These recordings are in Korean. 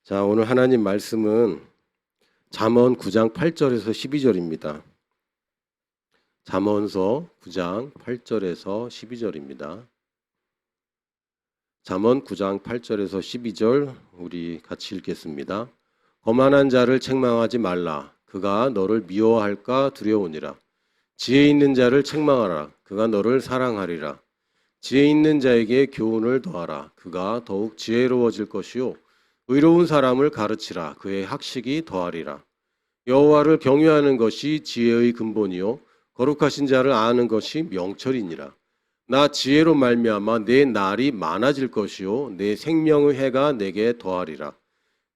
자, 오늘 하나님 말씀은 잠언 9장 8절에서 12절입니다. 잠언서 9장 8절에서 12절입니다. 잠언 9장 8절에서 12절 우리 같이 읽겠습니다. 거만한 자를 책망하지 말라. 그가 너를 미워할까 두려우니라. 지혜 있는 자를 책망하라. 그가 너를 사랑하리라. 지혜 있는 자에게 교훈을 더하라. 그가 더욱 지혜로워질 것이요 의로운 사람을 가르치라. 그의 학식이 더하리라. 여호와를 경외하는 것이 지혜의 근본이요 거룩하신 자를 아는 것이 명철이니라. 나 지혜로 말미암아 내 날이 많아질 것이요 내 생명의 해가 내게 더하리라.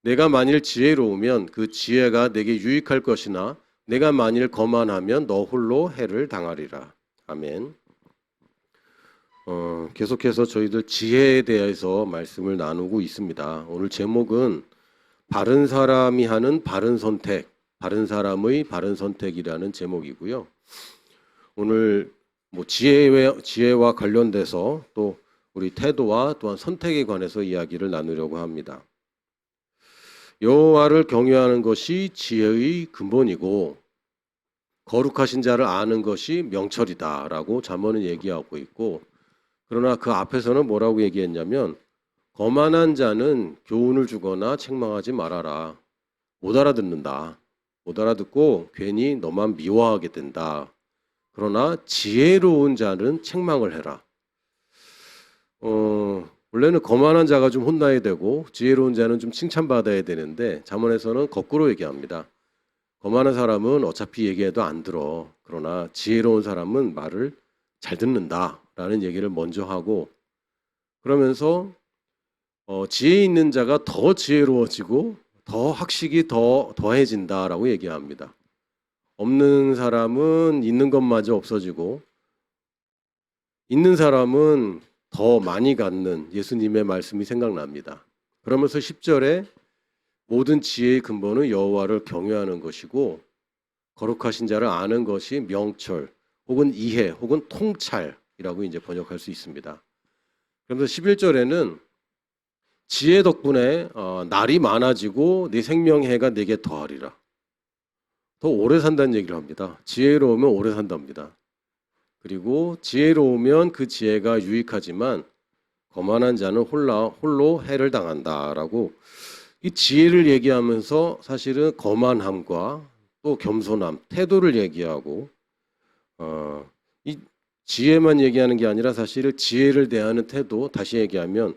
내가 만일 지혜로우면 그 지혜가 내게 유익할 것이나 내가 만일 거만하면 너 홀로 해를 당하리라. 아멘. 계속해서 저희들 지혜에 대해서 말씀을 나누고 있습니다. 오늘 제목은 바른 사람이 하는 바른 선택, 바른 사람의 바른 선택이라는 제목이고요. 오늘 지혜와 관련돼서 또 우리 태도와 또한 선택에 관해서 이야기를 나누려고 합니다. 여호와를 경외하는 것이 지혜의 근본이고 거룩하신 자를 아는 것이 명철이다라고 잠언은 얘기하고 있고, 그러나 그 앞에서는 뭐라고 얘기했냐면 거만한 자는 교훈을 주거나 책망하지 말아라. 못 알아듣는다. 못 알아듣고 괜히 너만 미워하게 된다. 그러나 지혜로운 자는 책망을 해라. 원래는 거만한 자가 좀 혼나야 되고 지혜로운 자는 좀 칭찬받아야 되는데 잠언에서는 거꾸로 얘기합니다. 거만한 사람은 어차피 얘기해도 안 들어. 그러나 지혜로운 사람은 말을 잘 듣는다라는 얘기를 먼저 하고, 그러면서 지혜 있는 자가 더 지혜로워지고 더 학식이 더해진다라고 얘기합니다. 없는 사람은 있는 것마저 없어지고 있는 사람은 더 많이 갖는 예수님의 말씀이 생각납니다. 그러면서 10절에 모든 지혜의 근본은 여호와를 경외하는 것이고 거룩하신 자를 아는 것이 명철 혹은 이해 혹은 통찰이라고 이제 번역할 수 있습니다. 그러면서 11절에는 지혜 덕분에 날이 많아지고 네 생명해가 내게 더하리라. 더 오래 산다는 얘기를 합니다. 지혜로우면 오래 산답니다. 그리고 지혜로우면 그 지혜가 유익하지만 거만한 자는 홀로 해를 당한다라고 이 지혜를 얘기하면서 사실은 거만함과 또 겸손함, 태도를 얘기하고 이 지혜만 얘기하는 게 아니라 사실 지혜를 대하는 태도, 다시 얘기하면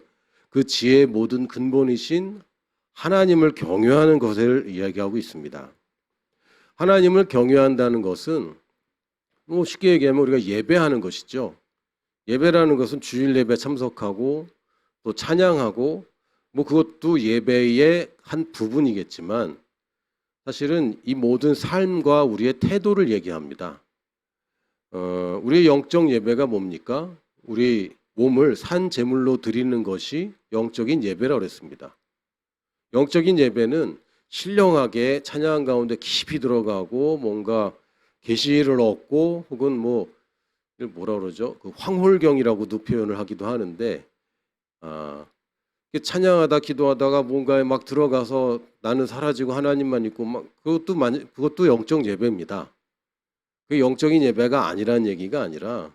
그 지혜의 모든 근본이신 하나님을 경외하는 것을 이야기하고 있습니다. 하나님을 경외한다는 것은 쉽게 얘기하면 우리가 예배하는 것이죠. 예배라는 것은 주일 예배 참석하고 또 찬양하고 그것도 예배의 한 부분이겠지만 사실은 이 모든 삶과 우리의 태도를 얘기합니다. 우리의 영적 예배가 뭡니까? 우리 몸을 산 제물로 드리는 것이 영적인 예배라고 했습니다. 영적인 예배는 신령하게 찬양 가운데 깊이 들어가고 뭔가 계시를 얻고 혹은 뭐라 그러죠? 그 황홀경이라고도 표현을 하기도 하는데 찬양하다 기도하다가 뭔가에 막 들어가서 나는 사라지고 하나님만 있고 그것도 영적 예배입니다. 그 영적인 예배가 아니라는 얘기가 아니라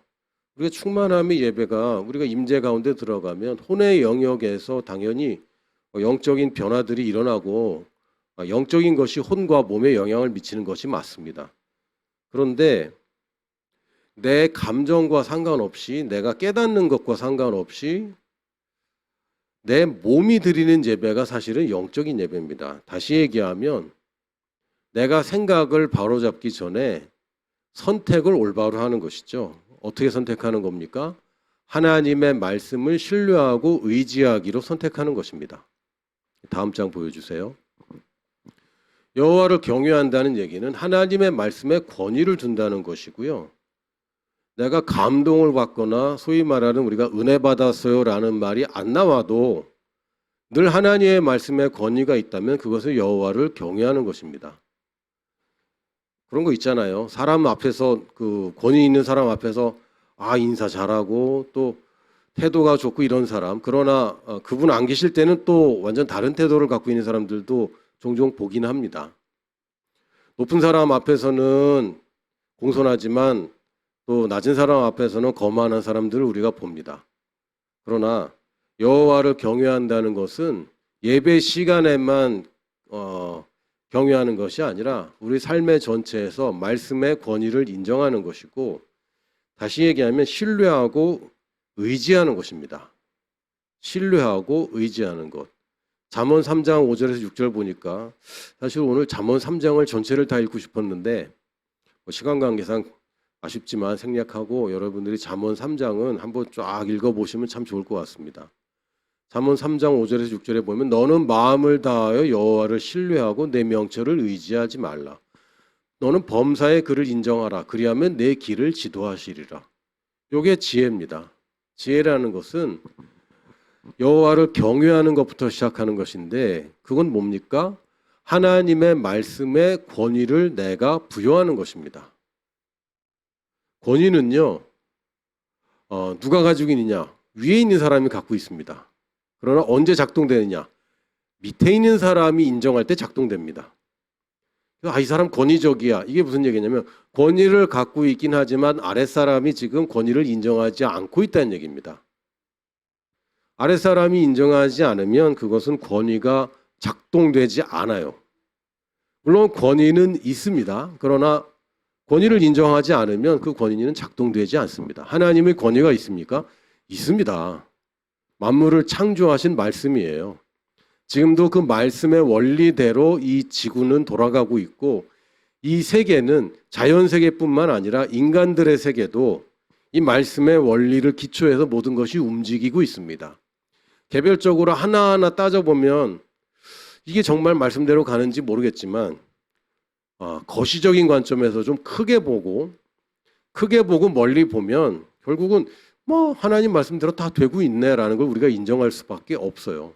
우리가 충만함의 예배가 우리가 임재 가운데 들어가면 혼의 영역에서 당연히 영적인 변화들이 일어나고 영적인 것이 혼과 몸에 영향을 미치는 것이 맞습니다. 그런데 내 감정과 상관없이 내가 깨닫는 것과 상관없이 내 몸이 드리는 예배가 사실은 영적인 예배입니다. 다시 얘기하면 내가 생각을 바로잡기 전에 선택을 올바로 하는 것이죠. 어떻게 선택하는 겁니까? 하나님의 말씀을 신뢰하고 의지하기로 선택하는 것입니다. 다음 장 보여주세요. 여호와를 경외한다는 얘기는 하나님의 말씀에 권위를 둔다는 것이고요. 내가 감동을 받거나 소위 말하는 우리가 은혜 받았어요라는 말이 안 나와도 늘 하나님의 말씀에 권위가 있다면 그것은 여호와를 경외하는 것입니다. 그런 거 있잖아요. 사람 앞에서 그 권위 있는 사람 앞에서 인사 잘하고 또 태도가 좋고 이런 사람, 그러나 그분 안 계실 때는 또 완전 다른 태도를 갖고 있는 사람들도 종종 보긴 합니다. 높은 사람 앞에서는 공손하지만 또 낮은 사람 앞에서는 거만한 사람들을 우리가 봅니다. 그러나 여호와를 경외한다는 것은 예배 시간에만 경외하는 것이 아니라 우리 삶의 전체에서 말씀의 권위를 인정하는 것이고, 다시 얘기하면 신뢰하고 의지하는 것입니다. 신뢰하고 의지하는 것. 잠언 3장 5절에서 6절 보니까 사실 오늘 잠언 3장을 전체를 다 읽고 싶었는데 시간 관계상 아쉽지만 생략하고 여러분들이 잠언 3장은 한번 쫙 읽어보시면 참 좋을 것 같습니다. 잠언 3장 5절에서 6절에 보면 너는 마음을 다하여 여호와를 신뢰하고 내 명철을 의지하지 말라. 너는 범사의 그를 인정하라. 그리하면 내 길을 지도하시리라. 이게 지혜입니다. 지혜라는 것은 여호와를 경외하는 것부터 시작하는 것인데, 그건 뭡니까? 하나님의 말씀의 권위를 내가 부여하는 것입니다. 권위는요, 누가 가지고 있느냐? 위에 있는 사람이 갖고 있습니다. 그러나 언제 작동되느냐? 밑에 있는 사람이 인정할 때 작동됩니다. 이 사람 권위적이야. 이게 무슨 얘기냐면 권위를 갖고 있긴 하지만 아랫사람이 지금 권위를 인정하지 않고 있다는 얘기입니다. 아랫사람이 인정하지 않으면 그것은 권위가 작동되지 않아요. 물론 권위는 있습니다. 그러나 권위를 인정하지 않으면 그 권위는 작동되지 않습니다. 하나님의 권위가 있습니까? 있습니다. 만물을 창조하신 말씀이에요. 지금도 그 말씀의 원리대로 이 지구는 돌아가고 있고, 이 세계는 자연세계뿐만 아니라 인간들의 세계도 이 말씀의 원리를 기초해서 모든 것이 움직이고 있습니다. 개별적으로 하나하나 따져보면 이게 정말 말씀대로 가는지 모르겠지만 거시적인 관점에서 좀 크게 보고 멀리 보면 결국은 하나님 말씀대로 다 되고 있네라는 걸 우리가 인정할 수밖에 없어요.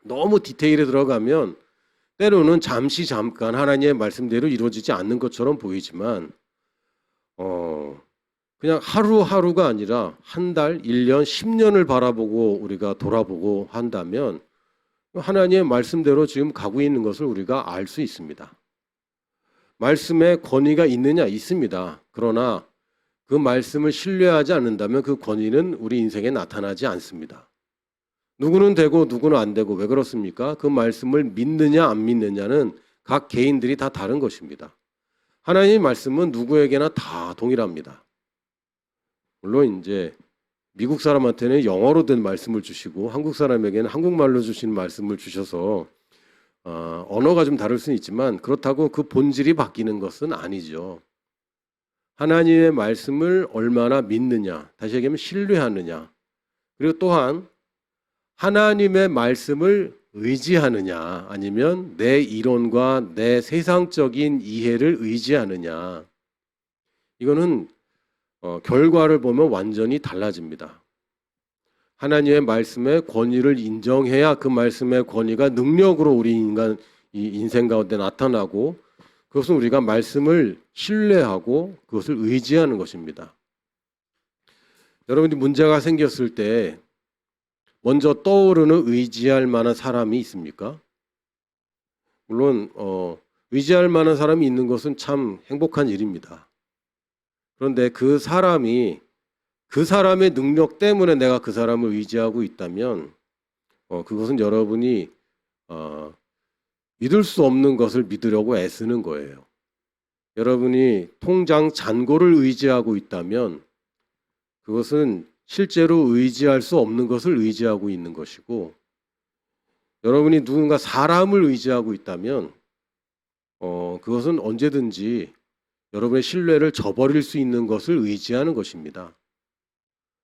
너무 디테일에 들어가면 때로는 잠깐 하나님의 말씀대로 이루어지지 않는 것처럼 보이지만 그냥 하루하루가 아니라 한 달, 1년, 10년을 바라보고 우리가 돌아보고 한다면 하나님의 말씀대로 지금 가고 있는 것을 우리가 알 수 있습니다. 말씀에 권위가 있느냐? 있습니다. 그러나 그 말씀을 신뢰하지 않는다면 그 권위는 우리 인생에 나타나지 않습니다. 누구는 되고 누구는 안 되고 왜 그렇습니까? 그 말씀을 믿느냐 안 믿느냐는 각 개인들이 다 다른 것입니다. 하나님의 말씀은 누구에게나 다 동일합니다. 물론 이제 미국 사람한테는 영어로 된 말씀을 주시고 한국 사람에게는 한국말로 주신 말씀을 주셔서 언어가 좀 다를 수는 있지만 그렇다고 그 본질이 바뀌는 것은 아니죠. 하나님의 말씀을 얼마나 믿느냐, 다시 얘기하면 신뢰하느냐, 그리고 또한 하나님의 말씀을 의지하느냐 아니면 내 이론과 내 세상적인 이해를 의지하느냐, 이거는 결과를 보면 완전히 달라집니다. 하나님의 말씀의 권위를 인정해야 그 말씀의 권위가 능력으로 우리 이 인생 가운데 나타나고, 그것은 우리가 말씀을 신뢰하고 그것을 의지하는 것입니다. 여러분이 문제가 생겼을 때 먼저 떠오르는 의지할 만한 사람이 있습니까? 물론 의지할 만한 사람이 있는 것은 참 행복한 일입니다. 그런데 그 사람의 능력 때문에 내가 그 사람을 의지하고 있다면 그것은 여러분이 믿을 수 없는 것을 믿으려고 애쓰는 거예요. 여러분이 통장 잔고를 의지하고 있다면 그것은 실제로 의지할 수 없는 것을 의지하고 있는 것이고, 여러분이 누군가 사람을 의지하고 있다면 그것은 언제든지 여러분의 신뢰를 저버릴 수 있는 것을 의지하는 것입니다.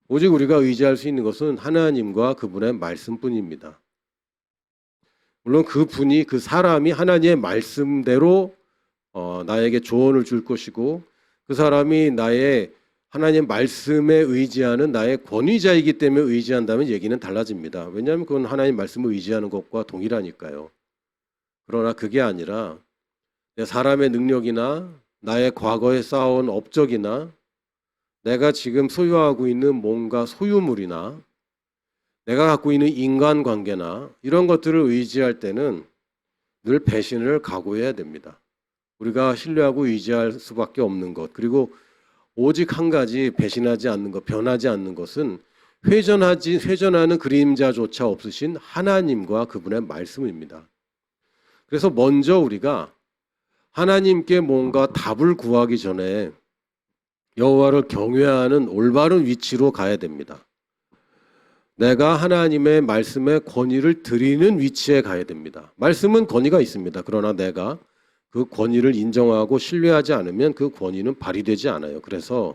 오직 우리가 의지할 수 있는 것은 하나님과 그분의 말씀뿐입니다. 물론 그분이, 그 사람이 하나님의 말씀대로 나에게 조언을 줄 것이고, 그 사람이 나의 하나님 말씀에 의지하는 나의 권위자이기 때문에 의지한다면 얘기는 달라집니다. 왜냐하면 그건 하나님 말씀을 의지하는 것과 동일하니까요. 그러나 그게 아니라 내 사람의 능력이나 나의 과거에 쌓아온 업적이나 내가 지금 소유하고 있는 뭔가 소유물이나 내가 갖고 있는 인간관계나 이런 것들을 의지할 때는 늘 배신을 각오해야 됩니다. 우리가 신뢰하고 의지할 수밖에 없는 것, 그리고 오직 한 가지 배신하지 않는 것, 변하지 않는 것은 회전하는 그림자조차 없으신 하나님과 그분의 말씀입니다. 그래서 먼저 우리가 하나님께 뭔가 답을 구하기 전에 여호와를 경외하는 올바른 위치로 가야 됩니다. 내가 하나님의 말씀에 권위를 드리는 위치에 가야 됩니다. 말씀은 권위가 있습니다. 그러나 내가 그 권위를 인정하고 신뢰하지 않으면 그 권위는 발휘되지 않아요. 그래서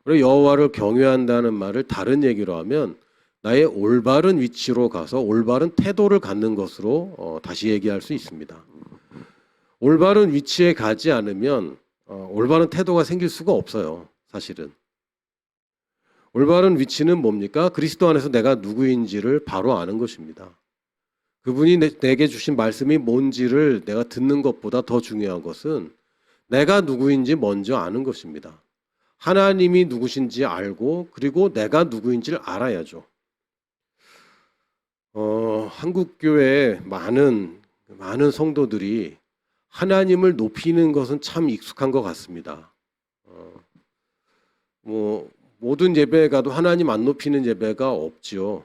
우리 여호와를 경외한다는 말을 다른 얘기로 하면 나의 올바른 위치로 가서 올바른 태도를 갖는 것으로 다시 얘기할 수 있습니다. 올바른 위치에 가지 않으면 올바른 태도가 생길 수가 없어요. 사실은. 올바른 위치는 뭡니까? 그리스도 안에서 내가 누구인지를 바로 아는 것입니다. 그분이 내게 주신 말씀이 뭔지를 내가 듣는 것보다 더 중요한 것은 내가 누구인지 먼저 아는 것입니다. 하나님이 누구신지 알고 그리고 내가 누구인지를 알아야죠. 한국교회에 많은 성도들이 하나님을 높이는 것은 참 익숙한 것 같습니다. 모든 예배에 가도 하나님 안 높이는 예배가 없지요.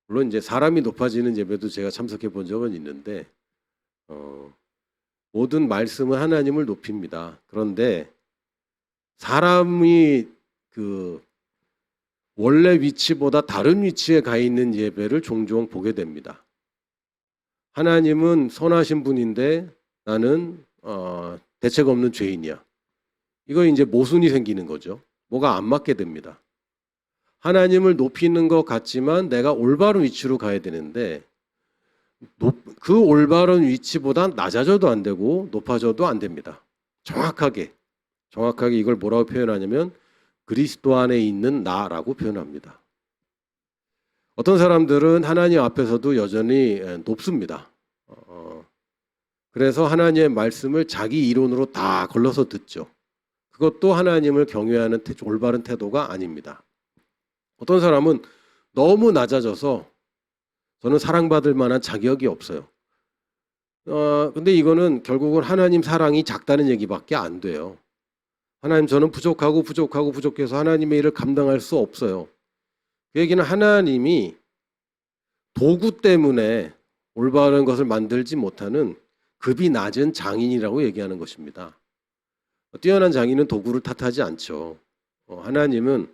물론 이제 사람이 높아지는 예배도 제가 참석해 본 적은 있는데 모든 말씀은 하나님을 높입니다. 그런데 사람이 그 원래 위치보다 다른 위치에 가 있는 예배를 종종 보게 됩니다. 하나님은 선하신 분인데 나는 대책 없는 죄인이야. 이거 이제 모순이 생기는 거죠. 뭐가 안 맞게 됩니다. 하나님을 높이는 것 같지만 내가 올바른 위치로 가야 되는데 그 올바른 위치보다 낮아져도 안 되고 높아져도 안 됩니다. 정확하게 이걸 뭐라고 표현하냐면 그리스도 안에 있는 나라고 표현합니다. 어떤 사람들은 하나님 앞에서도 여전히 높습니다. 그래서 하나님의 말씀을 자기 이론으로 다 걸러서 듣죠. 그것도 하나님을 경외하는 올바른 태도가 아닙니다. 어떤 사람은 너무 낮아져서 저는 사랑받을 만한 자격이 없어요. 근데 이거는 결국은 하나님 사랑이 작다는 얘기밖에 안 돼요. 하나님 저는 부족해서 하나님의 일을 감당할 수 없어요. 그 얘기는 하나님이 도구 때문에 올바른 것을 만들지 못하는 급이 낮은 장인이라고 얘기하는 것입니다. 뛰어난 장인은 도구를 탓하지 않죠. 하나님은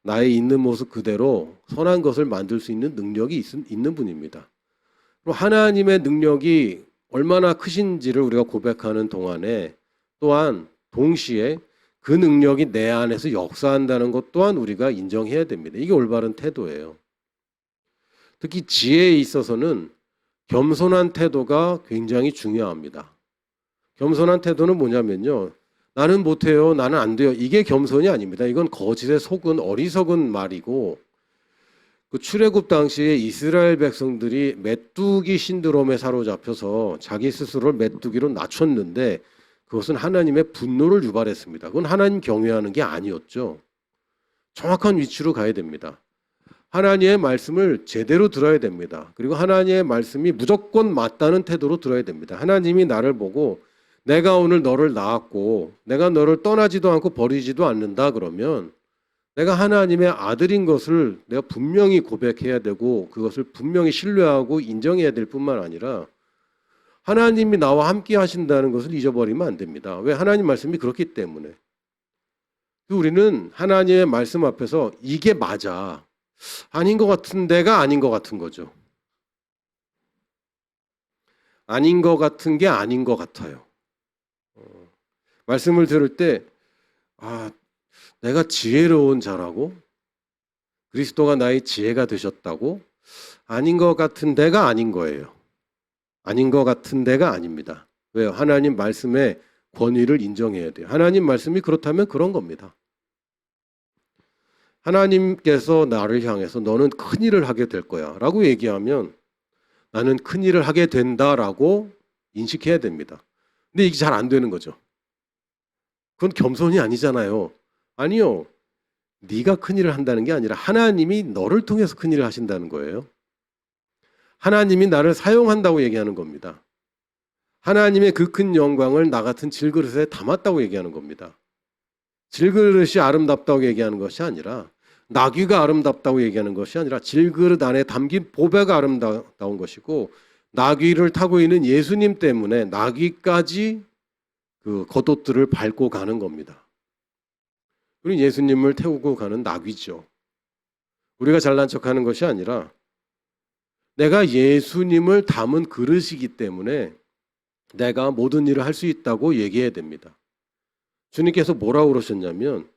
나의 있는 모습 그대로 선한 것을 만들 수 있는 능력이 있는 분입니다. 그럼 하나님의 능력이 얼마나 크신지를 우리가 고백하는 동안에 또한 동시에 그 능력이 내 안에서 역사한다는 것 또한 우리가 인정해야 됩니다. 이게 올바른 태도예요. 특히 지혜에 있어서는 겸손한 태도가 굉장히 중요합니다. 겸손한 태도는 뭐냐면요. 나는 못해요. 나는 안 돼요. 이게 겸손이 아닙니다. 이건 거짓에 속은 어리석은 말이고 그 출애굽 당시에 이스라엘 백성들이 메뚜기 신드롬에 사로잡혀서 자기 스스로를 메뚜기로 낮췄는데 그것은 하나님의 분노를 유발했습니다. 그건 하나님 경외하는 게 아니었죠. 정확한 위치로 가야 됩니다. 하나님의 말씀을 제대로 들어야 됩니다. 그리고 하나님의 말씀이 무조건 맞다는 태도로 들어야 됩니다. 하나님이 나를 보고 내가 오늘 너를 낳았고 내가 너를 떠나지도 않고 버리지도 않는다 그러면 내가 하나님의 아들인 것을 내가 분명히 고백해야 되고 그것을 분명히 신뢰하고 인정해야 될 뿐만 아니라 하나님이 나와 함께 하신다는 것을 잊어버리면 안 됩니다. 왜? 하나님 말씀이 그렇기 때문에. 우리는 하나님의 말씀 앞에서 이게 맞아. 아닌 것 같은 데가 아닌 것 같은 거죠. 아닌 것 같은 게 아닌 것 같아요. 말씀을 들을 때 내가 지혜로운 자라고? 그리스도가 나의 지혜가 되셨다고? 아닌 것 같은 데가 아닌 거예요. 아닌 것 같은 데가 아닙니다. 왜요? 하나님 말씀의 권위를 인정해야 돼요. 하나님 말씀이 그렇다면 그런 겁니다. 하나님께서 나를 향해서 너는 큰일을 하게 될 거야 라고 얘기하면 나는 큰일을 하게 된다라고 인식해야 됩니다. 근데 이게 잘 안 되는 거죠. 그건 겸손이 아니잖아요. 아니요. 네가 큰일을 한다는 게 아니라 하나님이 너를 통해서 큰일을 하신다는 거예요. 하나님이 나를 사용한다고 얘기하는 겁니다. 하나님의 그 큰 영광을 나 같은 질그릇에 담았다고 얘기하는 겁니다. 질그릇이 아름답다고 얘기하는 것이 아니라, 나귀가 아름답다고 얘기하는 것이 아니라 질그릇 안에 담긴 보배가 아름다운 것이고, 나귀를 타고 있는 예수님 때문에 나귀까지 그 겉옷들을 밟고 가는 겁니다. 우리 예수님을 태우고 가는 나귀죠. 우리가 잘난 척하는 것이 아니라 내가 예수님을 담은 그릇이기 때문에 내가 모든 일을 할 수 있다고 얘기해야 됩니다. 주님께서 뭐라고 그러셨냐면,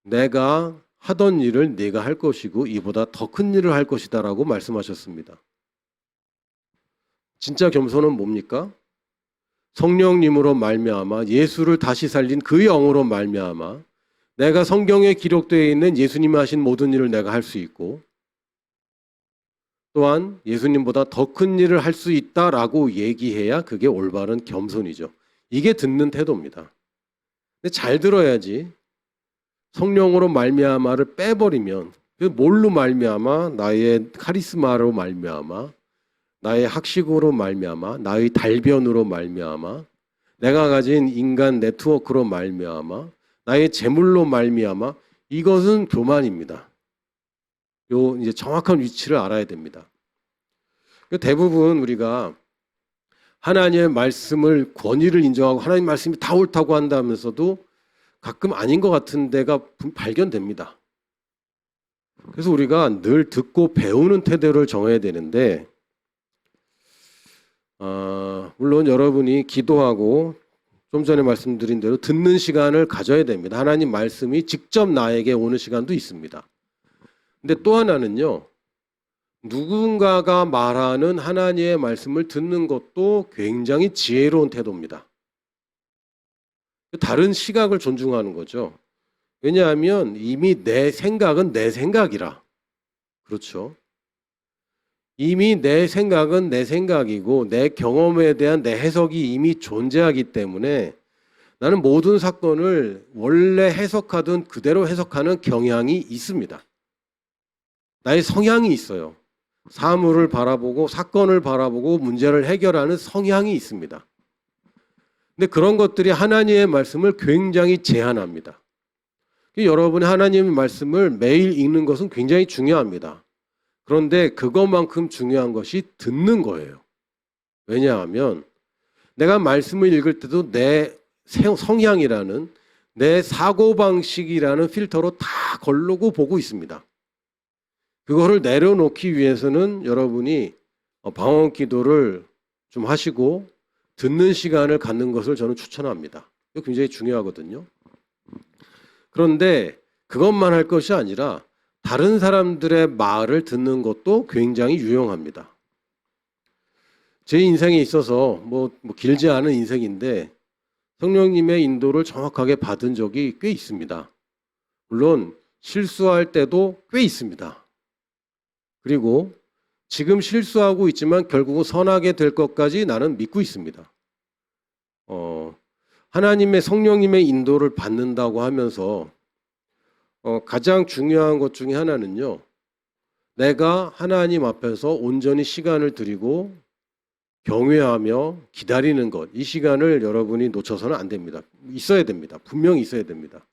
내가 하던 일을 네가 할 것이고 이보다 더 큰 일을 할 것이다 라고 말씀하셨습니다. 진짜 겸손은 뭡니까? 성령님으로 말미암아 예수를 다시 살린 그 영으로 말미암아 내가 성경에 기록되어 있는 예수님이 하신 모든 일을 내가 할 수 있고, 또한 예수님보다 더 큰 일을 할 수 있다라고 얘기해야 그게 올바른 겸손이죠. 이게 듣는 태도입니다. 근데 잘 들어야지. 성령으로 말미암아를 빼버리면, 뭘로 말미암아? 나의 카리스마로 말미암아, 나의 학식으로 말미암아, 나의 달변으로 말미암아, 내가 가진 인간 네트워크로 말미암아, 나의 재물로 말미암아, 이것은 교만입니다. 요 이제 정확한 위치를 알아야 됩니다. 대부분 우리가 하나님의 말씀을 권위를 인정하고 하나님 말씀이 다 옳다고 한다면서도 가끔 아닌 것 같은 데가 발견됩니다. 그래서 우리가 늘 듣고 배우는 태도를 정해야 되는데, 물론 여러분이 기도하고 좀 전에 말씀드린 대로 듣는 시간을 가져야 됩니다. 하나님 말씀이 직접 나에게 오는 시간도 있습니다. 근데 또 하나는요, 누군가가 말하는 하나님의 말씀을 듣는 것도 굉장히 지혜로운 태도입니다. 다른 시각을 존중하는 거죠. 왜냐하면 이미 내 생각은 내 생각이라. 그렇죠. 이미 내 생각은 내 생각이고 내 경험에 대한 내 해석이 이미 존재하기 때문에 나는 모든 사건을 원래 해석하든 그대로 해석하는 경향이 있습니다. 나의 성향이 있어요. 사물을 바라보고 사건을 바라보고 문제를 해결하는 성향이 있습니다. 근데 그런 것들이 하나님의 말씀을 굉장히 제한합니다. 여러분이 하나님의 말씀을 매일 읽는 것은 굉장히 중요합니다. 그런데 그것만큼 중요한 것이 듣는 거예요. 왜냐하면 내가 말씀을 읽을 때도 내 성향이라는, 내 사고방식이라는 필터로 다 걸르고 보고 있습니다. 그거를 내려놓기 위해서는 여러분이 방언 기도를 좀 하시고 듣는 시간을 갖는 것을 저는 추천합니다. 이거 굉장히 중요하거든요. 그런데 그것만 할 것이 아니라 다른 사람들의 말을 듣는 것도 굉장히 유용합니다. 제 인생에 있어서 뭐 길지 않은 인생인데 성령님의 인도를 정확하게 받은 적이 꽤 있습니다. 물론 실수할 때도 꽤 있습니다. 그리고 지금 실수하고 있지만 결국은 선하게 될 것까지 나는 믿고 있습니다. 하나님의 성령님의 인도를 받는다고 하면서 가장 중요한 것 중에 하나는요, 내가 하나님 앞에서 온전히 시간을 들이고 경외하며 기다리는 것, 이 시간을 여러분이 놓쳐서는 안 됩니다. 있어야 됩니다. 분명히 있어야 됩니다.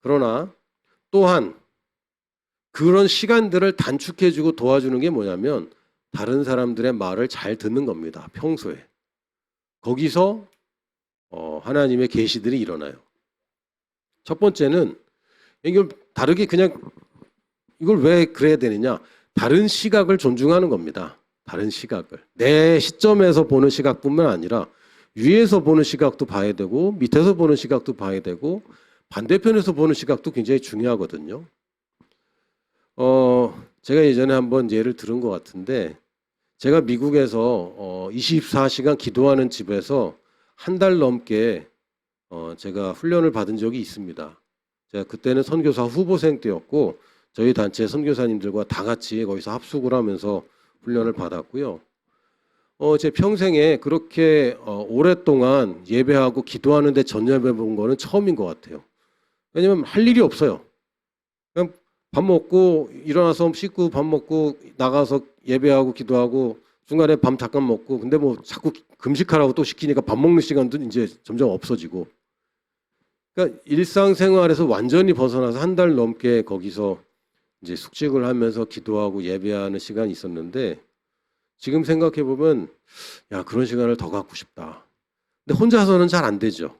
그러나 또한 그런 시간들을 단축해주고 도와주는 게 뭐냐면 다른 사람들의 말을 잘 듣는 겁니다. 평소에. 거기서 하나님의 계시들이 일어나요. 첫 번째는 이걸 다르게 그냥 이걸 왜 그래야 되느냐? 다른 시각을 존중하는 겁니다. 다른 시각을. 내 시점에서 보는 시각뿐만 아니라 위에서 보는 시각도 봐야 되고 밑에서 보는 시각도 봐야 되고 반대편에서 보는 시각도 굉장히 중요하거든요. 제가 예전에 한번 예를 들은 것 같은데, 제가 미국에서 24시간 기도하는 집에서 한 달 넘게 제가 훈련을 받은 적이 있습니다. 제가 그때는 선교사 후보생 때였고 저희 단체 선교사님들과 다 같이 거기서 합숙을 하면서 훈련을 받았고요. 제 평생에 그렇게 오랫동안 예배하고 기도하는데 전념해 본 거는 처음인 것 같아요. 왜냐면 할 일이 없어요. 그냥 밥 먹고 일어나서 씻고 밥 먹고 나가서 예배하고 기도하고 중간에 밤 잠깐 먹고 근데 뭐 자꾸 금식하라고 또 시키니까 밥 먹는 시간도 이제 점점 없어지고 그러니까 일상생활에서 완전히 벗어나서 한 달 넘게 거기서 이제 숙직을 하면서 기도하고 예배하는 시간이 있었는데 지금 생각해 보면 야 그런 시간을 더 갖고 싶다. 근데 혼자서는 잘 안 되죠.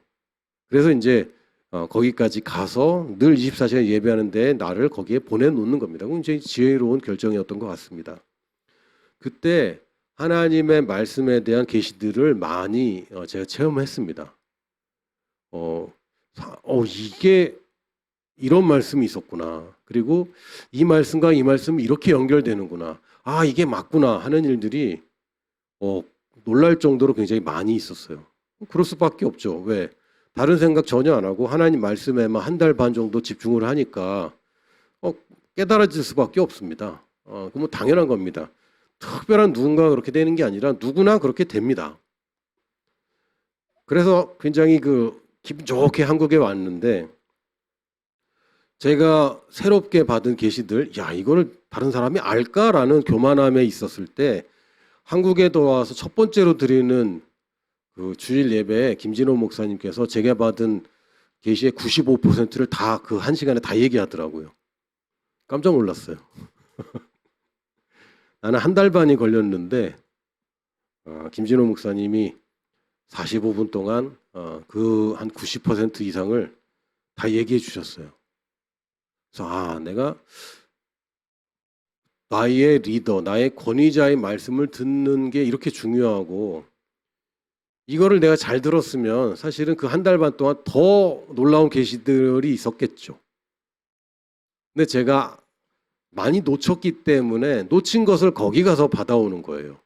그래서 이제 거기까지 가서 늘 24시간 예배하는데 나를 거기에 보내놓는 겁니다. 그건 이제 지혜로운 결정이었던 것 같습니다. 그때 하나님의 말씀에 대한 계시들을 많이 제가 체험했습니다. 이게 이런 말씀이 있었구나. 그리고 이 말씀과 이 말씀이 이렇게 연결되는구나. 아, 이게 맞구나 하는 일들이 놀랄 정도로 굉장히 많이 있었어요. 그럴 수밖에 없죠. 왜? 다른 생각 전혀 안 하고 하나님 말씀에만 한 달 반 정도 집중을 하니까 깨달아질 수밖에 없습니다. 그건 당연한 겁니다. 특별한 누군가가 그렇게 되는 게 아니라 누구나 그렇게 됩니다. 그래서 굉장히 기분 좋게 한국에 왔는데 제가 새롭게 받은 계시들, 야 이거를 다른 사람이 알까라는 교만함에 있었을 때 한국에 돌아와서 첫 번째로 드리는 그 주일 예배에 김진호 목사님께서 제가 받은 계시의 95%를 다 그 한 시간에 다 얘기하더라고요. 깜짝 놀랐어요. 나는 한 달 반이 걸렸는데 김진호 목사님이 45분 동안 그 한 90% 이상을 다 얘기해 주셨어요. 그래서 내가 나의 리더, 나의 권위자의 말씀을 듣는 게 이렇게 중요하고 이거를 내가 잘 들었으면 사실은 그 한 달 반 동안 더 놀라운 계시들이 있었겠죠. 근데 제가 많이 놓쳤기 때문에 놓친 것을 거기 가서 받아오는 거예요.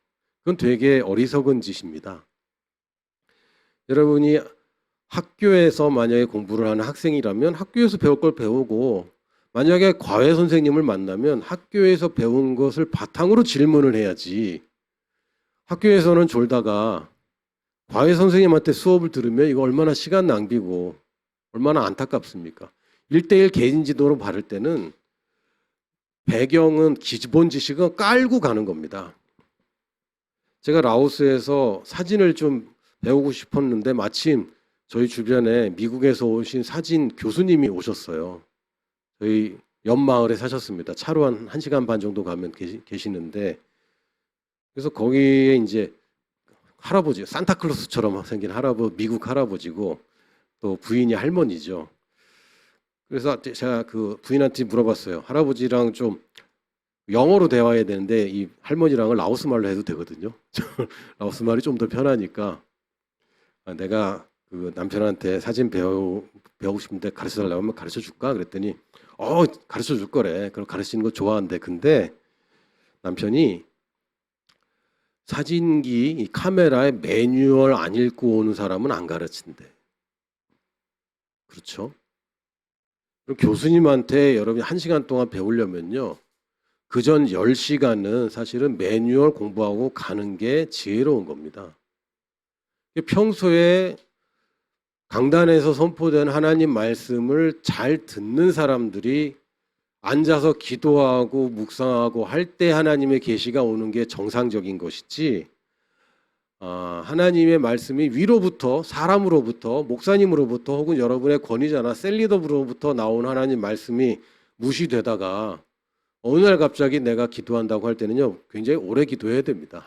그건 되게 어리석은 짓입니다. 여러분이 학교에서 만약에 공부를 하는 학생이라면 학교에서 배울 걸 배우고 만약에 과외 선생님을 만나면 학교에서 배운 것을 바탕으로 질문을 해야지 학교에서는 졸다가 과외 선생님한테 수업을 들으면 이거 얼마나 시간 낭비고 얼마나 안타깝습니까? 1대1 개인 지도로 바를 때는 배경은 기본 지식은 깔고 가는 겁니다. 제가 라오스에서 사진을 좀 배우고 싶었는데 마침 저희 주변에 미국에서 오신 사진 교수님이 오셨어요. 저희 옆마을에 사셨습니다. 차로 한 1시간 반 정도 가면 계시는데 그래서 거기에 이제 할아버지, 산타클로스처럼 생긴 미국 할아버지고 또 부인이 할머니죠. 그래서 제가 그 부인한테 물어봤어요. 할아버지랑 좀 영어로 대화해야 되는데 이 할머니랑은 라오스 말로 해도 되거든요. 라오스 말이 좀 더 편하니까 내가 그 남편한테 사진 배우고 싶은데 가르쳐 달라고 하면 가르쳐 줄까? 그랬더니 가르쳐 줄 거래. 그럼 가르치는 거 좋아한대. 근데 남편이 사진기 이 카메라에 매뉴얼 안 읽고 오는 사람은 안 가르친대. 그렇죠? 그럼 교수님한테 여러분이 1시간 동안 배우려면요. 그전 10시간은 사실은 매뉴얼 공부하고 가는 게 지혜로운 겁니다. 평소에 강단에서 선포된 하나님 말씀을 잘 듣는 사람들이 앉아서 기도하고 묵상하고 할 때 하나님의 계시가 오는 게 정상적인 것이지 하나님의 말씀이 위로부터 사람으로부터 목사님으로부터 혹은 여러분의 권위자나 셀리더로부터 나온 하나님 말씀이 무시되다가 어느 날 갑자기 내가 기도한다고 할 때는요 굉장히 오래 기도해야 됩니다.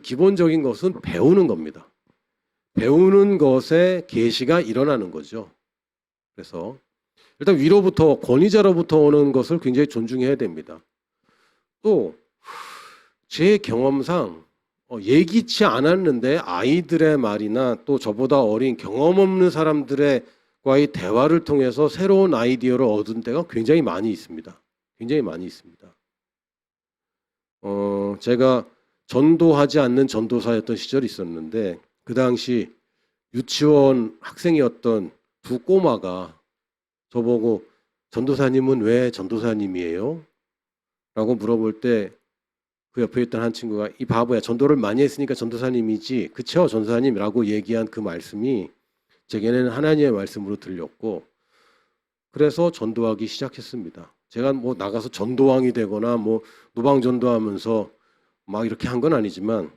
기본적인 것은 배우는 겁니다. 배우는 것에 계시가 일어나는 거죠. 그래서 일단 위로부터 권위자로부터 오는 것을 굉장히 존중해야 됩니다. 또 제 경험상 예기치 않았는데 아이들의 말이나 또 저보다 어린 경험 없는 사람들과의 대화를 통해서 새로운 아이디어를 얻은 때가 굉장히 많이 있습니다. 굉장히 많이 있습니다. 제가 전도하지 않는 전도사였던 시절이 있었는데 그 당시 유치원 학생이었던 두 꼬마가 저보고 전도사님은 왜 전도사님이에요? 라고 물어볼 때 그 옆에 있던 한 친구가 이 바보야 전도를 많이 했으니까 전도사님이지 그쵸 전도사님이라고 얘기한 그 말씀이 제게는 하나님의 말씀으로 들렸고 그래서 전도하기 시작했습니다. 제가 뭐 나가서 전도왕이 되거나 뭐 노방전도하면서 막 이렇게 한 건 아니지만,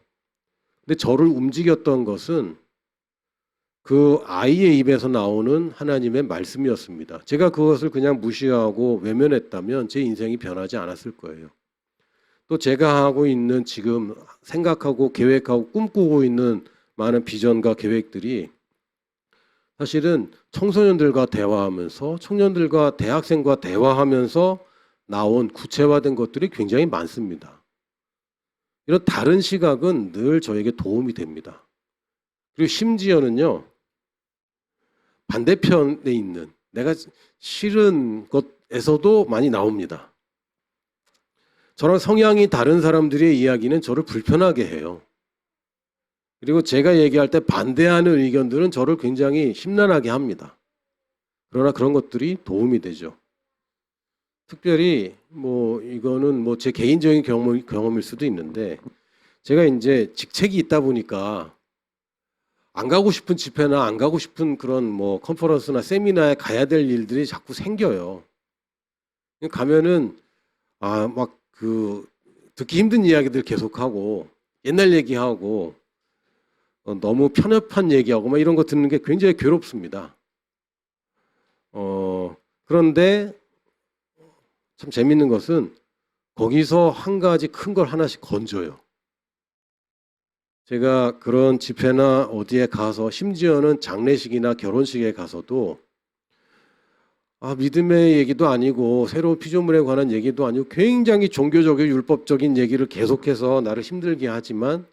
근데 저를 움직였던 것은 그 아이의 입에서 나오는 하나님의 말씀이었습니다. 제가 그것을 그냥 무시하고 외면했다면 제 인생이 변하지 않았을 거예요. 또 제가 하고 있는 지금 생각하고 계획하고 꿈꾸고 있는 많은 비전과 계획들이 사실은 청소년들과 대화하면서 청년들과 대학생과 대화하면서 나온 구체화된 것들이 굉장히 많습니다. 이런 다른 시각은 늘 저에게 도움이 됩니다. 그리고 심지어는요, 반대편에 있는 내가 싫은 것에서도 많이 나옵니다. 저랑 성향이 다른 사람들의 이야기는 저를 불편하게 해요. 그리고 제가 얘기할 때 반대하는 의견들은 저를 굉장히 심란하게 합니다. 그러나 그런 것들이 도움이 되죠. 특별히 뭐 이거는 뭐 제 개인적인 경험일 수도 있는데, 제가 이제 직책이 있다 보니까 안 가고 싶은 집회나 안 가고 싶은 그런 뭐 컨퍼런스나 세미나에 가야 될 일들이 자꾸 생겨요. 가면은 막 그 듣기 힘든 이야기들 계속하고 옛날 얘기하고 너무 편협한 얘기하고 막 이런 거 듣는 게 굉장히 괴롭습니다. 그런데 참 재밌는 것은 거기서 한 가지 큰 걸 하나씩 건져요. 제가 그런 집회나 어디에 가서, 심지어는 장례식이나 결혼식에 가서도 믿음의 얘기도 아니고 새로운 피조물에 관한 얘기도 아니고 굉장히 종교적이고 율법적인 얘기를 계속해서 나를 힘들게 하지만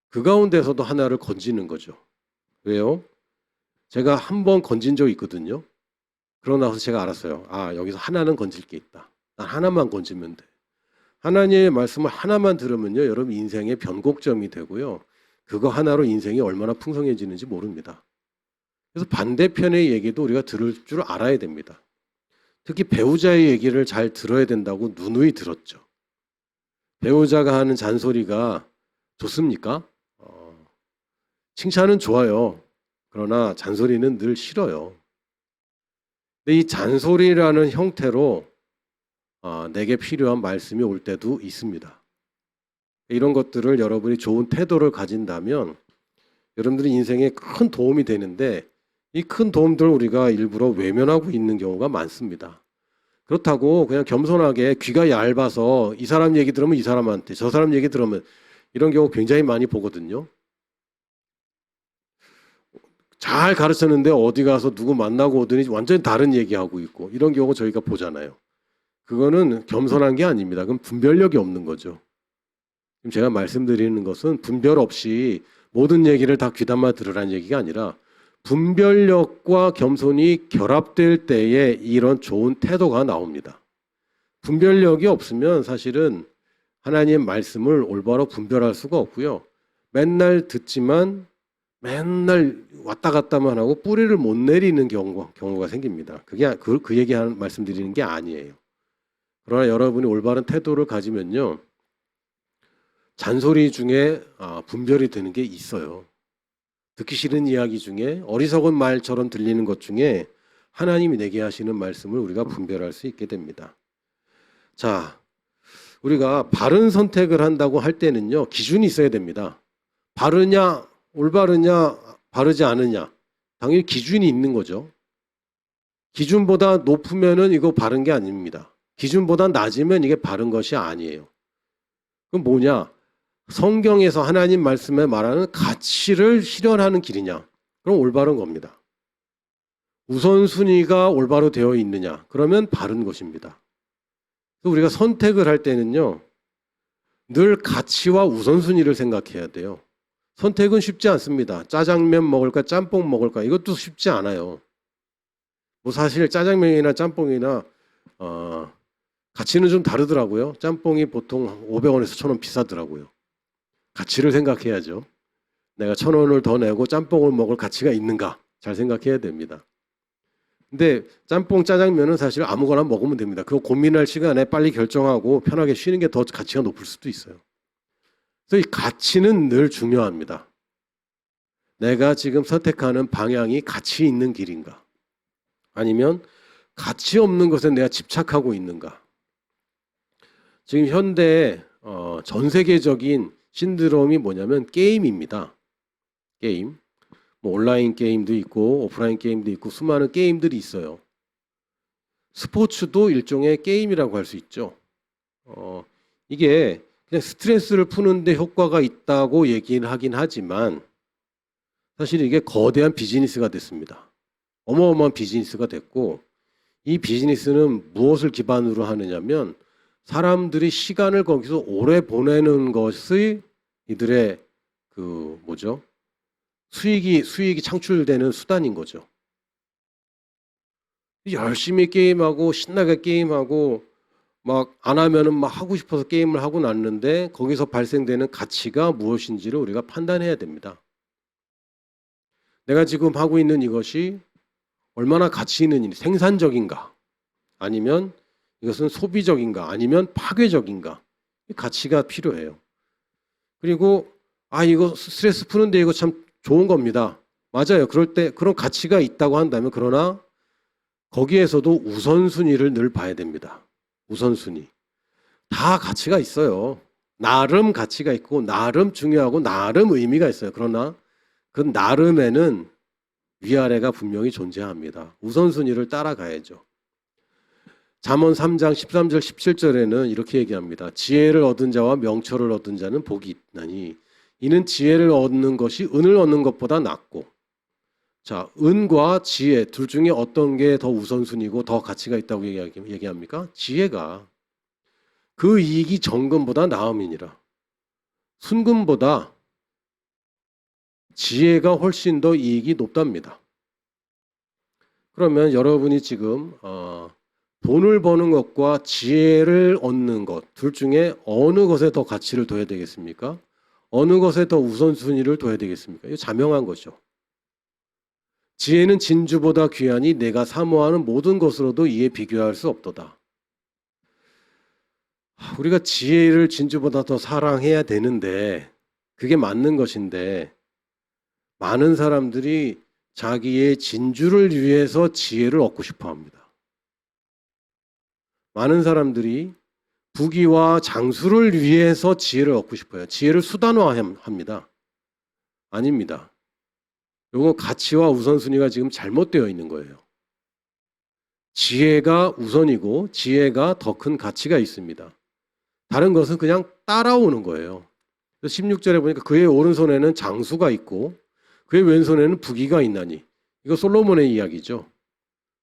그 가운데서도 하나를 건지는 거죠. 왜요? 제가 한 번 건진 적이 있거든요. 그러고 나서 제가 알았어요. 여기서 하나는 건질 게 있다. 난 하나만 건지면 돼. 하나님의 말씀을 하나만 들으면요, 여러분 인생의 변곡점이 되고요. 그거 하나로 인생이 얼마나 풍성해지는지 모릅니다. 그래서 반대편의 얘기도 우리가 들을 줄 알아야 됩니다. 특히 배우자의 얘기를 잘 들어야 된다고 누누이 들었죠. 배우자가 하는 잔소리가 좋습니까? 칭찬은 좋아요. 그러나 잔소리는 늘 싫어요. 근데 이 잔소리라는 형태로 내게 필요한 말씀이 올 때도 있습니다. 이런 것들을 여러분이 좋은 태도를 가진다면 여러분들의 인생에 큰 도움이 되는데, 이 큰 도움들을 우리가 일부러 외면하고 있는 경우가 많습니다. 그렇다고 그냥 겸손하게 귀가 얇아서 이 사람 얘기 들으면 이 사람한테, 저 사람 얘기 들으면, 이런 경우 굉장히 많이 보거든요. 잘 가르쳤는데 어디 가서 누구 만나고 오더니 완전히 다른 얘기하고 있고, 이런 경우 저희가 보잖아요. 그거는 겸손한 게 아닙니다. 그건 분별력이 없는 거죠. 지금 제가 말씀드리는 것은 분별 없이 모든 얘기를 다 귀담아 들으라는 얘기가 아니라, 분별력과 겸손이 결합될 때에 이런 좋은 태도가 나옵니다. 분별력이 없으면 사실은 하나님의 말씀을 올바로 분별할 수가 없고요. 맨날 듣지만 맨날 왔다 갔다만 하고 뿌리를 못 내리는 경우가 생깁니다. 그게 그 얘기하는 말씀드리는 게 아니에요. 그러나 여러분이 올바른 태도를 가지면요, 잔소리 중에 분별이 되는 게 있어요. 듣기 싫은 이야기 중에, 어리석은 말처럼 들리는 것 중에 하나님이 내게 하시는 말씀을 우리가 분별할 수 있게 됩니다. 자, 우리가 바른 선택을 한다고 할 때는요, 기준이 있어야 됩니다. 바르냐, 올바르냐, 바르지 않으냐, 당연히 기준이 있는 거죠. 기준보다 높으면은 이거 바른 게 아닙니다. 기준보다 낮으면 이게 바른 것이 아니에요. 그럼 뭐냐? 성경에서 하나님 말씀에 말하는 가치를 실현하는 길이냐? 그럼 올바른 겁니다. 우선순위가 올바로 되어 있느냐? 그러면 바른 것입니다. 우리가 선택을 할 때는요, 늘 가치와 우선순위를 생각해야 돼요. 선택은 쉽지 않습니다. 짜장면 먹을까, 짬뽕 먹을까, 이것도 쉽지 않아요. 뭐 사실 짜장면이나 짬뽕이나 가치는 좀 다르더라고요. 짬뽕이 보통 500원에서 1,000원 비싸더라고요. 가치를 생각해야죠. 내가 1,000원을 더 내고 짬뽕을 먹을 가치가 있는가 잘 생각해야 됩니다. 근데 짬뽕, 짜장면은 사실 아무거나 먹으면 됩니다. 그거 고민할 시간에 빨리 결정하고 편하게 쉬는 게 더 가치가 높을 수도 있어요. 그래서 이 가치는 늘 중요합니다. 내가 지금 선택하는 방향이 가치 있는 길인가? 아니면 가치 없는 것에 내가 집착하고 있는가? 지금 현대 전 세계적인 신드롬이 뭐냐면 게임입니다. 게임. 뭐 온라인 게임도 있고 오프라인 게임도 있고 수많은 게임들이 있어요. 스포츠도 일종의 게임이라고 할 수 있죠. 이게 그냥 스트레스를 푸는데 효과가 있다고 얘기를 하긴 하지만 사실 이게 거대한 비즈니스가 됐습니다. 어마어마한 비즈니스가 됐고 이 비즈니스는 무엇을 기반으로 하느냐면 사람들이 시간을 거기서 오래 보내는 것이 이들의 그 뭐죠? 수익이 창출되는 수단인 거죠. 열심히 게임하고 신나게 게임하고 막 안 하면은 막 하고 싶어서 게임을 하고 났는데 거기서 발생되는 가치가 무엇인지를 우리가 판단해야 됩니다. 내가 지금 하고 있는 이것이 얼마나 가치 있는 일, 생산적인가? 아니면 이것은 소비적인가? 아니면 파괴적인가? 이 가치가 필요해요. 그리고 이거 스트레스 푸는데 이거 참 좋은 겁니다. 맞아요. 그럴 때 그런 가치가 있다고 한다면 그러나 거기에서도 우선순위를 늘 봐야 됩니다. 우선순위. 다 가치가 있어요. 나름 가치가 있고 나름 중요하고 나름 의미가 있어요. 그러나 그 나름에는 위아래가 분명히 존재합니다. 우선순위를 따라가야죠. 잠언 3장 13절 17절에는 이렇게 얘기합니다. 지혜를 얻은 자와 명철을 얻은 자는 복이 있나니 이는 지혜를 얻는 것이 은을 얻는 것보다 낫고. 자, 은과 지혜 둘 중에 어떤 게 더 우선순위고 더 가치가 있다고 얘기합니까? 지혜가. 그 이익이 정금보다 나음이니라. 순금보다 지혜가 훨씬 더 이익이 높답니다. 그러면 여러분이 지금 돈을 버는 것과 지혜를 얻는 것 둘 중에 어느 것에 더 가치를 둬야 되겠습니까? 어느 것에 더 우선순위를 둬야 되겠습니까? 이거 자명한 거죠. 지혜는 진주보다 귀하니 내가 사모하는 모든 것으로도 이에 비교할 수 없도다. 우리가 지혜를 진주보다 더 사랑해야 되는데 그게 맞는 것인데 많은 사람들이 자기의 진주를 위해서 지혜를 얻고 싶어 합니다. 많은 사람들이 부귀와 장수를 위해서 지혜를 얻고 싶어요. 지혜를 수단화합니다. 아닙니다. 이거 가치와 우선순위가 지금 잘못되어 있는 거예요. 지혜가 우선이고 지혜가 더 큰 가치가 있습니다. 다른 것은 그냥 따라오는 거예요. 16절에 보니까 그의 오른손에는 장수가 있고 그의 왼손에는 부귀가 있나니 이거 솔로몬의 이야기죠.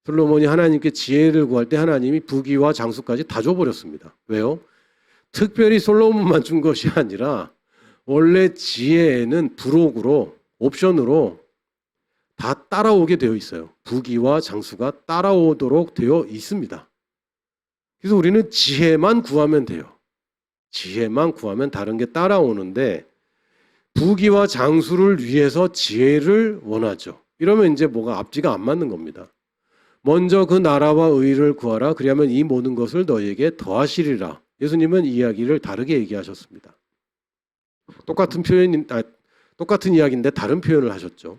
솔로몬이 하나님께 지혜를 구할 때 하나님이 부귀와 장수까지 다 줘버렸습니다. 왜요? 특별히 솔로몬만 준 것이 아니라 원래 지혜에는 부록으로 옵션으로 다 따라오게 되어 있어요. 부귀와 장수가 따라오도록 되어 있습니다. 그래서 우리는 지혜만 구하면 돼요. 지혜만 구하면 다른 게 따라오는데 부귀와 장수를 위해서 지혜를 원하죠. 이러면 이제 뭐가 앞뒤가 안 맞는 겁니다. 먼저 그 나라와 의를 구하라. 그리하면 이 모든 것을 너희에게 더하시리라. 예수님은 이야기를 다르게 얘기하셨습니다. 똑같은 이야기인데 다른 표현을 하셨죠.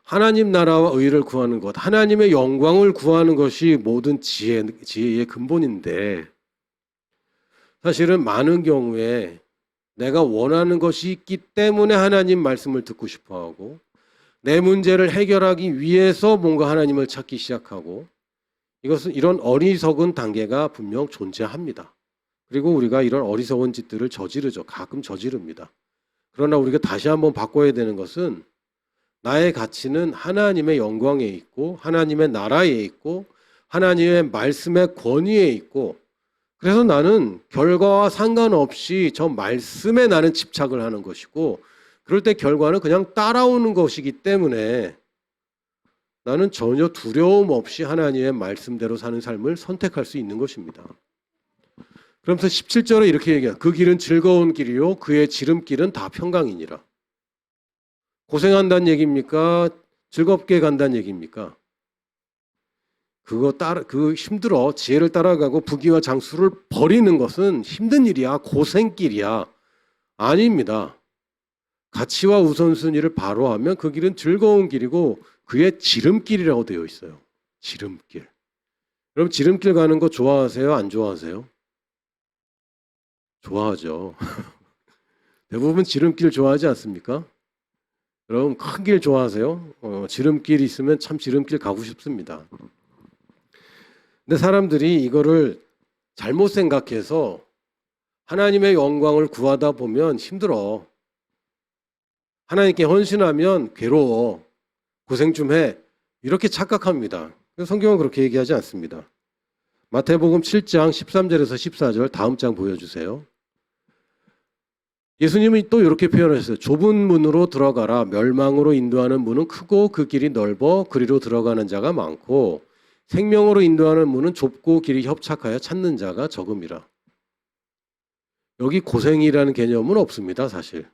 하나님 나라와 의를 구하는 것, 하나님의 영광을 구하는 것이 모든 지혜의 근본인데 사실은 많은 경우에 내가 원하는 것이 있기 때문에 하나님 말씀을 듣고 싶어하고 내 문제를 해결하기 위해서 뭔가 하나님을 찾기 시작하고 이런 어리석은 단계가 분명 존재합니다. 그리고 우리가 이런 어리석은 짓들을 저지르죠. 가끔 저지릅니다. 그러나 우리가 다시 한번 바꿔야 되는 것은 나의 가치는 하나님의 영광에 있고 하나님의 나라에 있고 하나님의 말씀의 권위에 있고 그래서 나는 결과와 상관없이 저 말씀에 나는 집착을 하는 것이고 그럴 때 결과는 그냥 따라오는 것이기 때문에 나는 전혀 두려움 없이 하나님의 말씀대로 사는 삶을 선택할 수 있는 것입니다. 그러면서 17절에 이렇게 얘기해요. 그 길은 즐거운 길이요 그의 지름길은 다 평강이니라. 고생한다는 얘기입니까? 즐겁게 간다는 얘기입니까? 그 힘들어. 지혜를 따라가고 부귀와 장수를 버리는 것은 힘든 일이야. 고생길이야. 아닙니다. 가치와 우선순위를 바로 하면 그 길은 즐거운 길이고 그의 지름길이라고 되어 있어요. 지름길. 그럼 지름길 가는 거 좋아하세요? 안 좋아하세요? 좋아하죠. 대부분 지름길 좋아하지 않습니까? 그럼 큰 길 좋아하세요? 지름길 있으면 참 지름길 가고 싶습니다. 근데 사람들이 이거를 잘못 생각해서 하나님의 영광을 구하다 보면 힘들어. 하나님께 헌신하면 괴로워. 고생 좀 해. 이렇게 착각합니다. 성경은 그렇게 얘기하지 않습니다. 마태복음 7장 13절에서 14절 다음 장 보여주세요. 예수님이 또 이렇게 표현했어요. 좁은 문으로 들어가라. 멸망으로 인도하는 문은 크고 그 길이 넓어 그리로 들어가는 자가 많고 생명으로 인도하는 문은 좁고 길이 협착하여 찾는 자가 적음이라. 여기 고생이라는 개념은 없습니다. 사실.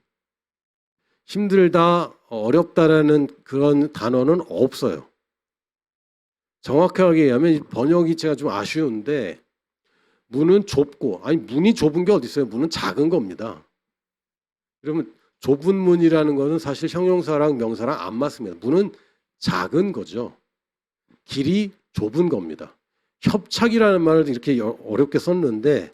힘들다, 어렵다라는 그런 단어는 없어요. 정확하게 얘기하면 번역이 제가 좀 아쉬운데 문은 좁고, 아니 문이 좁은 게 어디 있어요? 문은 작은 겁니다. 그러면 좁은 문이라는 것은 사실 형용사랑 명사랑 안 맞습니다. 문은 작은 거죠. 길이 좁은 겁니다. 협착이라는 말을 이렇게 어렵게 썼는데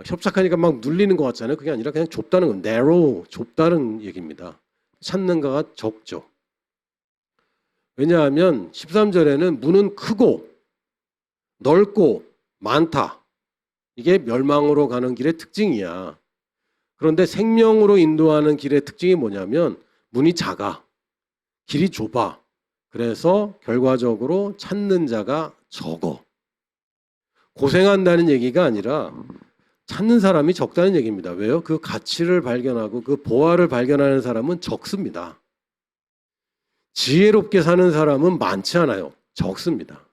협착하니까 막 눌리는 것 같잖아요. 그게 아니라 그냥 좁다는 건 narrow, 좁다는 얘기입니다. 찾는 가가 적죠. 왜냐하면 13절에는 문은 크고 넓고 많다. 이게 멸망으로 가는 길의 특징이야. 그런데 생명으로 인도하는 길의 특징이 뭐냐면 문이 작아. 길이 좁아. 그래서 결과적으로 찾는 자가 적어. 고생한다는 얘기가 아니라 찾는 사람이 적다는 얘기입니다. 왜요? 그 가치를 발견하고 그 보화를 발견하는 사람은 적습니다. 지혜롭게 사는 사람은 많지 않아요. 적습니다.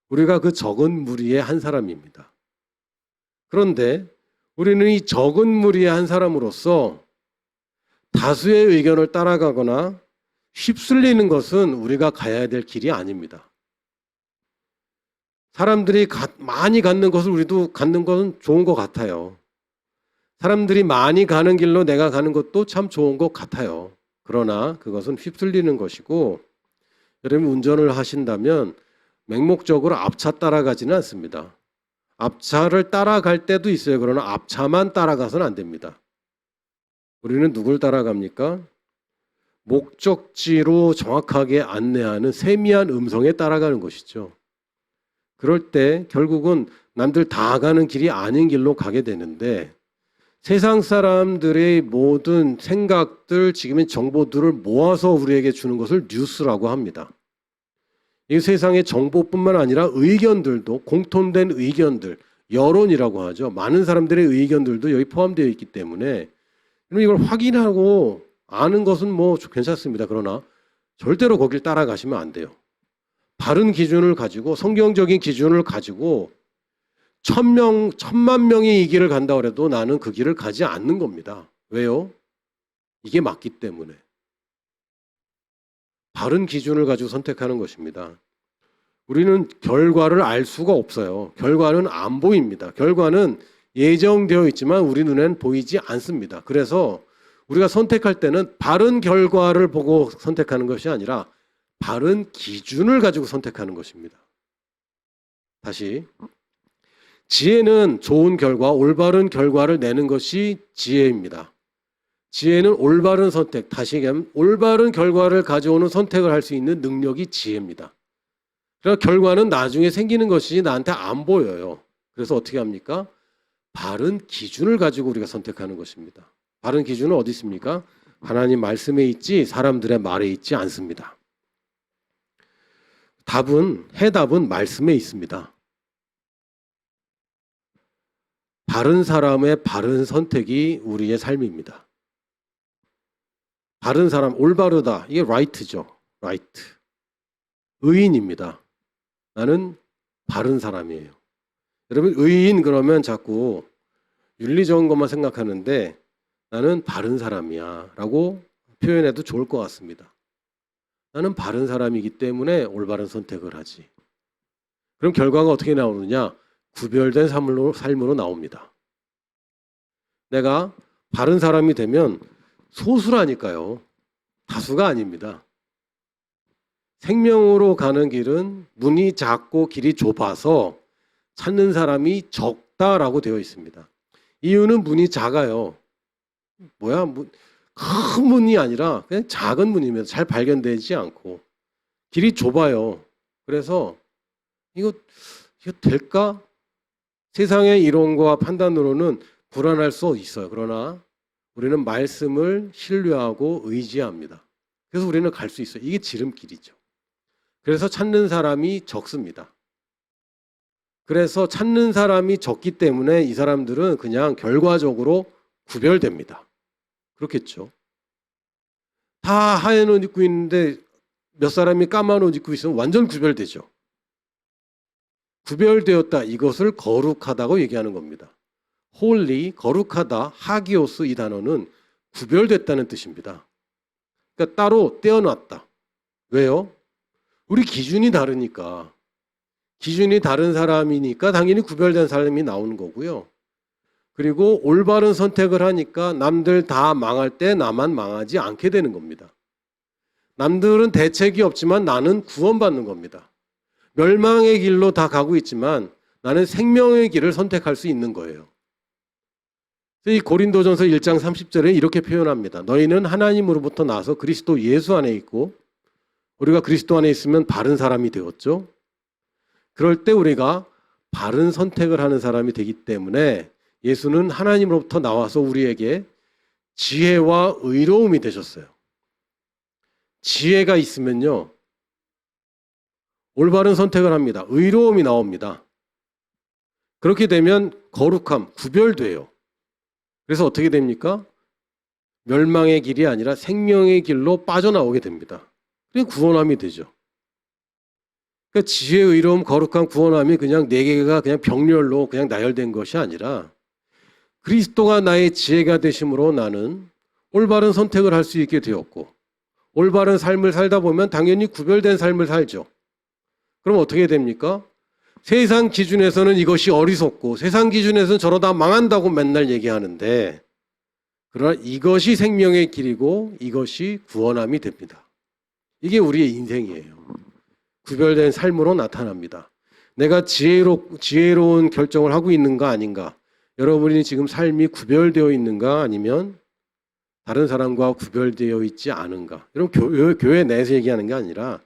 우리가 그 적은 무리의 한 사람입니다. 그런데 우리는 이 적은 무리의 한 사람으로서 다수의 의견을 따라가거나 휩쓸리는 것은 우리가 가야 될 길이 아닙니다. 사람들이 많이 갖는 것을 우리도 갖는 것은 좋은 것 같아요. 사람들이 많이 가는 길로 내가 가는 것도 참 좋은 것 같아요. 그러나 그것은 휩쓸리는 것이고 여러분 운전을 하신다면 맹목적으로 앞차 따라가지는 않습니다. 앞차를 따라갈 때도 있어요. 그러나 앞차만 따라가서는 안 됩니다. 우리는 누굴 따라갑니까? 목적지로 정확하게 안내하는 세미한 음성에 따라가는 것이죠. 그럴 때 결국은 남들 다 가는 길이 아닌 길로 가게 되는데 세상 사람들의 모든 생각들, 지금의 정보들을 모아서 우리에게 주는 것을 뉴스라고 합니다. 이 세상의 정보뿐만 아니라 의견들도 공통된 의견들, 여론이라고 하죠. 많은 사람들의 의견들도 여기 포함되어 있기 때문에 이걸 확인하고 아는 것은 뭐 괜찮습니다. 그러나 절대로 거길 따라가시면 안 돼요. 바른 기준을 가지고 성경적인 기준을 가지고 1,000만 명이 이 길을 간다 그래도 나는 그 길을 가지 않는 겁니다. 왜요? 이게 맞기 때문에. 바른 기준을 가지고 선택하는 것입니다. 우리는 결과를 알 수가 없어요. 결과는 안 보입니다. 결과는 예정되어 있지만 우리 눈에는 보이지 않습니다. 그래서 우리가 선택할 때는 바른 결과를 보고 선택하는 것이 아니라 바른 기준을 가지고 선택하는 것입니다. 다시 지혜는 좋은 결과, 올바른 결과를 내는 것이 지혜입니다. 지혜는 올바른 선택, 다시 얘기하면 올바른 결과를 가져오는 선택을 할 수 있는 능력이 지혜입니다. 그러나 결과는 나중에 생기는 것이 나한테 안 보여요. 그래서 어떻게 합니까? 바른 기준을 가지고 우리가 선택하는 것입니다. 바른 기준은 어디 있습니까? 하나님 말씀에 있지 사람들의 말에 있지 않습니다. 해답은 말씀에 있습니다. 바른 사람의 바른 선택이 우리의 삶입니다. 바른 사람, 올바르다. 이게 right죠. right. 의인입니다. 나는 바른 사람이에요. 여러분 의인 그러면 자꾸 윤리적인 것만 생각하는데 나는 바른 사람이야 라고 표현해도 좋을 것 같습니다. 나는 바른 사람이기 때문에 올바른 선택을 하지. 그럼 결과가 어떻게 나오느냐? 구별된 삶으로 나옵니다. 내가 바른 사람이 되면 소수라니까요. 다수가 아닙니다. 생명으로 가는 길은 문이 작고 길이 좁아서 찾는 사람이 적다라고 되어 있습니다. 이유는 문이 작아요. 뭐야? 큰 문이 아니라 그냥 작은 문이면 잘 발견되지 않고 길이 좁아요. 그래서 이거 될까? 세상의 이론과 판단으로는 불안할 수 있어요. 그러나 우리는 말씀을 신뢰하고 의지합니다. 그래서 우리는 갈 수 있어요. 이게 지름길이죠. 그래서 찾는 사람이 적습니다. 그래서 찾는 사람이 적기 때문에 이 사람들은 그냥 결과적으로 구별됩니다. 그렇겠죠. 다 하얀 옷 입고 있는데 몇 사람이 까만 옷 입고 있으면 완전 구별되죠. 구별되었다. 이것을 거룩하다고 얘기하는 겁니다. 홀리, 거룩하다, 하기오스 이 단어는 구별됐다는 뜻입니다. 그러니까 따로 떼어놨다. 왜요? 우리 기준이 다르니까. 기준이 다른 사람이니까 당연히 구별된 사람이 나오는 거고요. 그리고 올바른 선택을 하니까 남들 다 망할 때 나만 망하지 않게 되는 겁니다. 남들은 대책이 없지만 나는 구원받는 겁니다. 멸망의 길로 다 가고 있지만 나는 생명의 길을 선택할 수 있는 거예요. 이 고린도전서 1장 30절에 이렇게 표현합니다. 너희는 하나님으로부터 나서 그리스도 예수 안에 있고 우리가 그리스도 안에 있으면 바른 사람이 되었죠. 그럴 때 우리가 바른 선택을 하는 사람이 되기 때문에 예수는 하나님으로부터 나와서 우리에게 지혜와 의로움이 되셨어요. 지혜가 있으면요. 올바른 선택을 합니다. 의로움이 나옵니다. 그렇게 되면 거룩함, 구별돼요. 그래서 어떻게 됩니까? 멸망의 길이 아니라 생명의 길로 빠져나오게 됩니다. 그게 구원함이 되죠. 그러니까 지혜, 의로움, 거룩함, 구원함이 그냥 네 개가 그냥 병렬로 그냥 나열된 것이 아니라 그리스도가 나의 지혜가 되심으로 나는 올바른 선택을 할 수 있게 되었고 올바른 삶을 살다 보면 당연히 구별된 삶을 살죠. 그럼 어떻게 됩니까? 세상 기준에서는 이것이 어리석고 세상 기준에서는 저러다 망한다고 맨날 얘기하는데 그러나 이것이 생명의 길이고 이것이 구원함이 됩니다. 이게 우리의 인생이에요. 구별된 삶으로 나타납니다. 내가 지혜로운 결정을 하고 있는가 아닌가? 여러분이 지금 삶이 구별되어 있는가 아니면 다른 사람과 구별되어 있지 않은가? 여러분 교회 내에서 얘기하는 게 아니라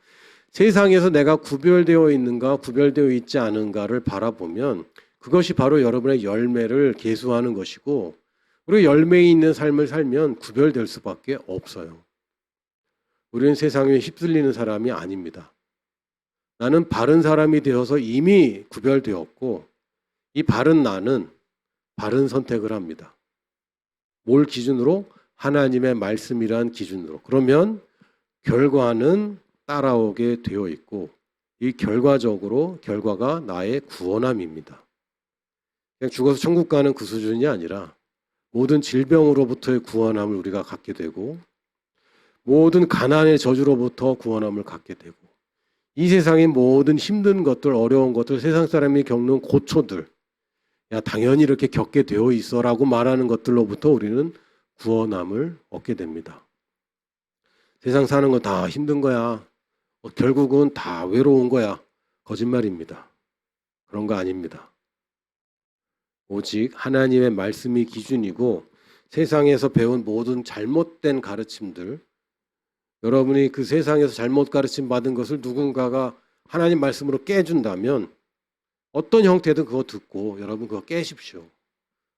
세상에서 내가 구별되어 있는가 구별되어 있지 않은가를 바라보면 그것이 바로 여러분의 열매를 계수하는 것이고 우리가 열매 있는 삶을 살면 구별될 수밖에 없어요. 우리는 세상에 휩쓸리는 사람이 아닙니다. 나는 바른 사람이 되어서 이미 구별되었고 이 바른 나는 바른 선택을 합니다. 뭘 기준으로? 하나님의 말씀이란 기준으로. 그러면 결과는 따라오게 되어 있고 이 결과가 나의 구원함입니다. 그냥 죽어서 천국 가는 그 수준이 아니라 모든 질병으로부터의 구원함을 우리가 갖게 되고 모든 가난의 저주로부터 구원함을 갖게 되고 이 세상의 모든 힘든 것들, 어려운 것들, 세상 사람이 겪는 고초들 야 당연히 이렇게 겪게 되어 있어라고 말하는 것들로부터 우리는 구원함을 얻게 됩니다. 세상 사는 거 다 힘든 거야. 결국은 다 외로운 거야. 거짓말입니다. 그런 거 아닙니다. 오직 하나님의 말씀이 기준이고 세상에서 배운 모든 잘못된 가르침들 여러분이 그 세상에서 잘못 가르침 받은 것을 누군가가 하나님 말씀으로 깨준다면 어떤 형태든 그거 듣고 여러분 그거 깨십시오.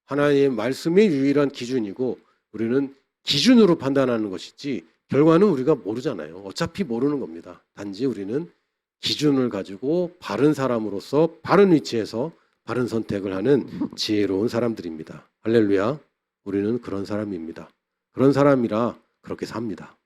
하나님의 말씀이 유일한 기준이고 우리는 기준으로 판단하는 것이지 결과는 우리가 모르잖아요. 어차피 모르는 겁니다. 단지 우리는 기준을 가지고 바른 사람으로서 바른 위치에서 바른 선택을 하는 지혜로운 사람들입니다. 할렐루야. 우리는 그런 사람입니다. 그런 사람이라 그렇게 삽니다.